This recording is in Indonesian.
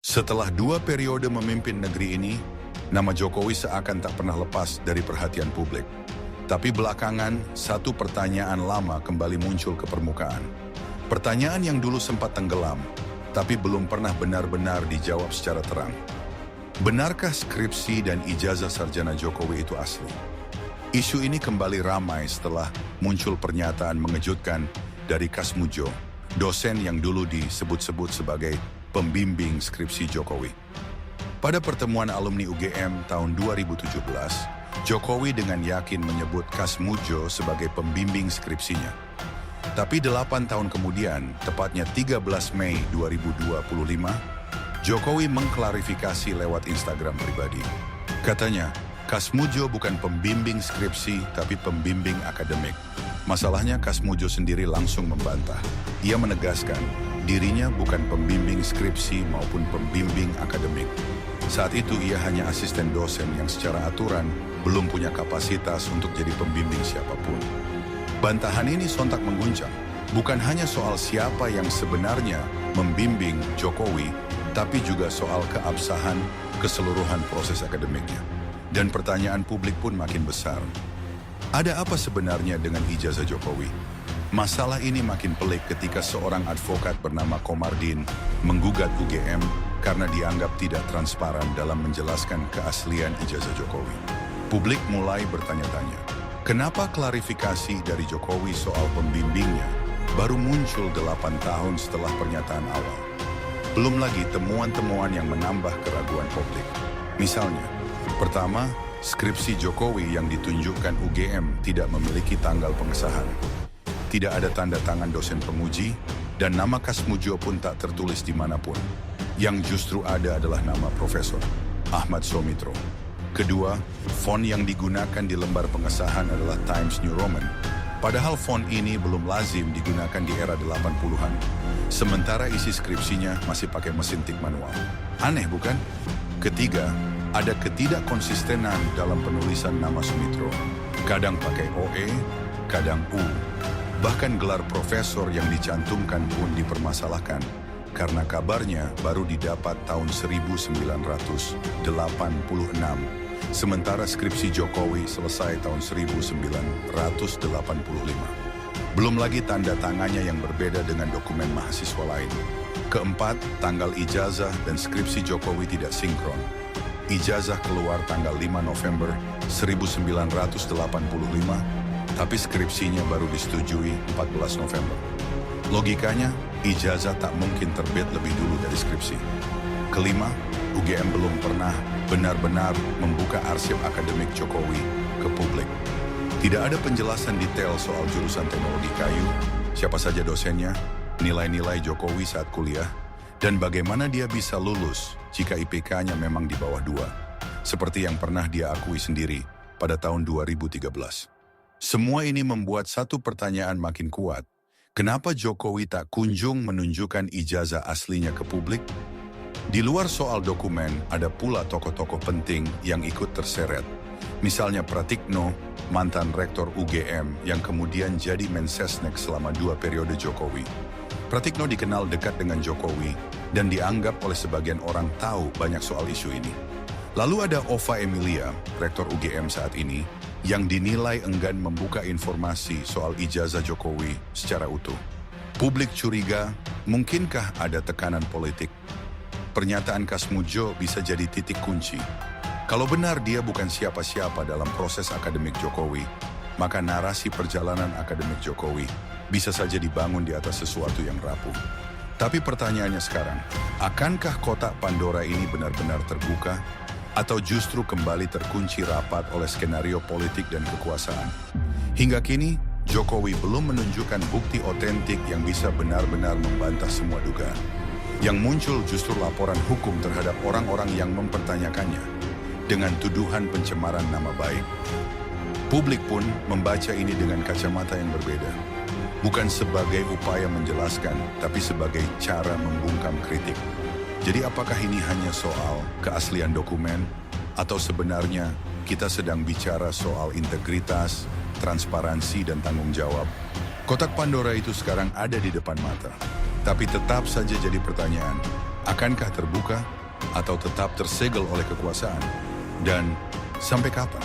Setelah 2 periode memimpin negeri ini, nama Jokowi seakan tak pernah lepas dari perhatian publik. Tapi belakangan, satu pertanyaan lama kembali muncul ke permukaan. Pertanyaan yang dulu sempat tenggelam, tapi belum pernah benar-benar dijawab secara terang. Benarkah skripsi dan ijazah sarjana Jokowi itu asli? Isu ini kembali ramai setelah muncul pernyataan mengejutkan dari Kas Mujjo, dosen yang dulu disebut-sebut sebagai pembimbing skripsi Jokowi. Pada pertemuan alumni UGM tahun 2017, Jokowi dengan yakin menyebut Kas Mujjo sebagai pembimbing skripsinya. Tapi 8 tahun kemudian, tepatnya 13 Mei 2025, Jokowi mengklarifikasi lewat Instagram pribadi. Katanya, Kas Mujjo bukan pembimbing skripsi, tapi pembimbing akademik. Masalahnya Kas Mujjo sendiri langsung membantah. Ia menegaskan, dirinya bukan pembimbing skripsi maupun pembimbing akademik. Saat itu ia hanya asisten dosen yang secara aturan belum punya kapasitas untuk jadi pembimbing siapapun. Bantahan ini sontak mengguncang, bukan hanya soal siapa yang sebenarnya membimbing Jokowi, tapi juga soal keabsahan keseluruhan proses akademiknya. Dan pertanyaan publik pun makin besar. Ada apa sebenarnya dengan ijazah Jokowi? Masalah ini makin pelik ketika seorang advokat bernama Komardin menggugat UGM karena dianggap tidak transparan dalam menjelaskan keaslian ijazah Jokowi. Publik mulai bertanya-tanya, kenapa klarifikasi dari Jokowi soal pembimbingnya baru muncul 8 tahun setelah pernyataan awal? Belum lagi temuan-temuan yang menambah keraguan publik. Misalnya, pertama, skripsi Jokowi yang ditunjukkan UGM tidak memiliki tanggal pengesahan. Tidak ada tanda tangan dosen penguji, dan nama Kas Mujjo pun tak tertulis dimanapun. Yang justru ada adalah nama Profesor Ahmad Soumitro. Kedua, font yang digunakan di lembar pengesahan adalah Times New Roman. Padahal font ini belum lazim digunakan di era 80-an. Sementara isi skripsinya masih pakai mesin tik manual. Aneh bukan? Ketiga, ada ketidakkonsistenan dalam penulisan nama Soumitro. Kadang pakai OE, kadang U. Bahkan gelar profesor yang dicantumkan pun dipermasalahkan karena kabarnya baru didapat tahun 1986, sementara skripsi Jokowi selesai tahun 1985. Belum lagi tanda tangannya yang berbeda dengan dokumen mahasiswa lain. Keempat, tanggal ijazah dan skripsi Jokowi tidak sinkron. Ijazah keluar tanggal 5 November 1985, tapi skripsinya baru disetujui 14 November. Logikanya, ijazah tak mungkin terbit lebih dulu dari skripsi. Kelima, UGM belum pernah benar-benar membuka arsip akademik Jokowi ke publik. Tidak ada penjelasan detail soal jurusan teknologi kayu, siapa saja dosennya, nilai-nilai Jokowi saat kuliah, dan bagaimana dia bisa lulus jika IPK-nya memang di bawah 2, seperti yang pernah dia akui sendiri pada tahun 2013. Semua ini membuat satu pertanyaan makin kuat. Kenapa Jokowi tak kunjung menunjukkan ijazah aslinya ke publik? Di luar soal dokumen, ada pula tokoh-tokoh penting yang ikut terseret. Misalnya Pratikno, mantan rektor UGM yang kemudian jadi Mensesnek selama 2 periode Jokowi. Pratikno dikenal dekat dengan Jokowi dan dianggap oleh sebagian orang tahu banyak soal isu ini. Lalu ada Ova Emilia, rektor UGM saat ini, yang dinilai enggan membuka informasi soal ijazah Jokowi secara utuh. Publik curiga, mungkinkah ada tekanan politik? Pernyataan Kas Mujjo bisa jadi titik kunci. Kalau benar dia bukan siapa-siapa dalam proses akademik Jokowi, maka narasi perjalanan akademik Jokowi bisa saja dibangun di atas sesuatu yang rapuh. Tapi pertanyaannya sekarang, akankah kotak Pandora ini benar-benar terbuka? Atau justru kembali terkunci rapat oleh skenario politik dan kekuasaan? Hingga kini, Jokowi belum menunjukkan bukti otentik yang bisa benar-benar membantah semua dugaan. Yang muncul justru laporan hukum terhadap orang-orang yang mempertanyakannya, dengan tuduhan pencemaran nama baik. Publik pun membaca ini dengan kacamata yang berbeda. Bukan sebagai upaya menjelaskan, tapi sebagai cara membungkam kritik. Jadi apakah ini hanya soal keaslian dokumen, atau sebenarnya kita sedang bicara soal integritas, transparansi, dan tanggung jawab? Kotak Pandora itu sekarang ada di depan mata. Tapi tetap saja jadi pertanyaan, Akankah terbuka atau tetap tersegel oleh kekuasaan? Dan sampai kapan?